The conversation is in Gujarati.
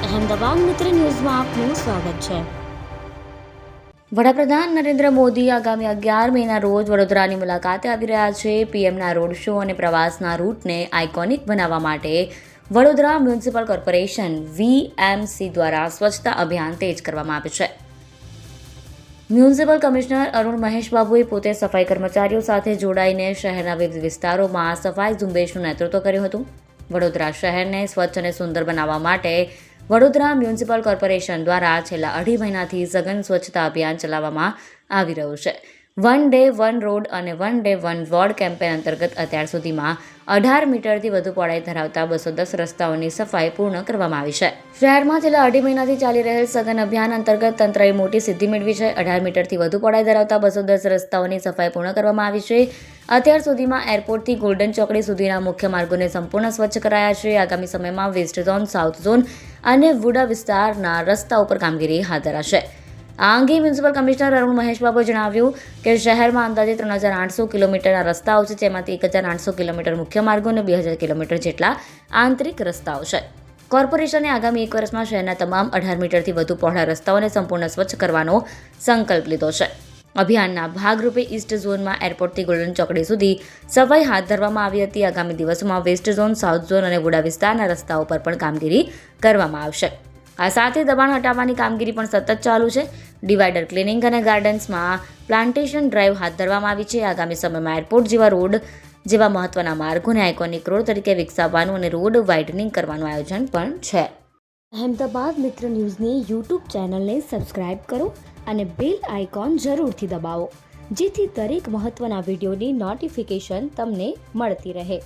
અહેમદાબાદ મિત્ર ન્યૂઝમાં આપનું સ્વાગત છે। વડાપ્રધાન નરેન્દ્ર મોદી આગામી 11 મેના રોજ વડોદરાની મુલાકાતે આવી રહ્યા છે। પીએમના રોડ શો અને પ્રવાસના રૂટને આઇકોનિક બનાવવા માટે વડોદરા મ્યુનિસિપલ કોર્પોરેશન વીએમસી દ્વારા સ્વચ્છતા અભિયાન તેજ કરવામાં આવ્યું છે। મ્યુનિસિપલ કમિશનર અરુણ મહેશ બાબુએ પોતે સફાઈ કર્મચારીઓ સાથે જોડાઈને શહેરના વિવિધ વિસ્તારોમાં સફાઈ ઝુંબેશનું નેતૃત્વ કર્યું હતું। વડોદરા શહેરને સ્વચ્છ અને સુંદર બનાવવા માટે વડોદરા મ્યુનિસિપલ કોર્પોરેશન દ્વારા છેલ્લા 2.5 મહિનાથી સઘન સ્વચ્છતા અભિયાન ચલાવવામાં આવી રહ્યું છે। વન ડે વન રોડ અને one day one ward campaign અંતર્ગત અત્યાર સુધીમાં 18 મીટરથી વધુ પહોળાઈ ધરાવતા 210 રસ્તાઓની સફાઈ પૂર્ણ કરવામાં આવી છે। શહેરમાં છેલ્લા 2.5 મહિનાથી ચાલી રહેલ સઘન અભિયાન અંતર્ગત તંત્રએ મોટી સિદ્ધિ મેળવી છે। 18 મીટરથી વધુ પહોળાઈ ધરાવતા 210 રસ્તાઓની સફાઈ પૂર્ણ કરવામાં આવી છે। અત્યાર સુધીમાં એરપોર્ટથી ગોલ્ડન ચોકડી સુધીના મુખ્ય માર્ગોને સંપૂર્ણ સ્વચ્છ કરાયા છે। આગામી સમયમાં વેસ્ટ ઝોન, સાઉથ ઝોન અને વુડા વિસ્તારના રસ્તા ઉપર કામગીરી હાથ ધરાશે। આ અંગે મ્યુનિસિપલ કમિશનર અરુણ મહેશ બાબુએ જણાવ્યું કે શહેરમાં અંદાજે 3800 કિલોમીટરના રસ્તાઓ છે, જેમાંથી 1800 કિલોમીટર મુખ્ય માર્ગો અને 2000 કિલોમીટર જેટલા આંતરિક રસ્તાઓ છે। કોર્પોરેશને આગામી 1 વર્ષમાં શહેરના તમામ 18 મીટરથી વધુ પહોળા રસ્તાઓને સંપૂર્ણ સ્વચ્છ કરવાનો સંકલ્પ લીધો છે। અભિયાનના ભાગરૂપે ઈસ્ટ ઝોનમાં એરપોર્ટથી ગોલ્ડન ચોકડી સુધી સફાઈ હાથ ધરવામાં આવી હતી। આગામી દિવસોમાં વેસ્ટ ઝોન, સાઉથ ઝોન અને વુડા વિસ્તારના રસ્તાઓ પર પણ કામગીરી કરવામાં આવશે। આ સાથે દબાણ હટાવવાની કામગીરી પણ સતત ચાલુ છે। ડિવાઈડર ક્લિનિંગ અને ગાર્ડન્સમાં પ્લાન્ટેશન ડ્રાઈવ હાથ ધરવામાં આવી છે। આગામી સમયમાં એરપોર્ટ જેવા રોડ જેવા મહત્વના માર્ગોને આઇકોનિક રોડ તરીકે વિકસાવવાનું અને રોડ વાઇડનિંગ કરવાનું આયોજન પણ છે। અહેમદાબાદ મિત્ર ન્યૂઝની યુટ્યુબ ચેનલને સબસ્ક્રાઇબ કરો અને બેલ આઇકોન જરૂરથી દબાવો, જેથી દરેક મહત્વના વિડીયોની નોટિફિકેશન તમને મળતી રહે।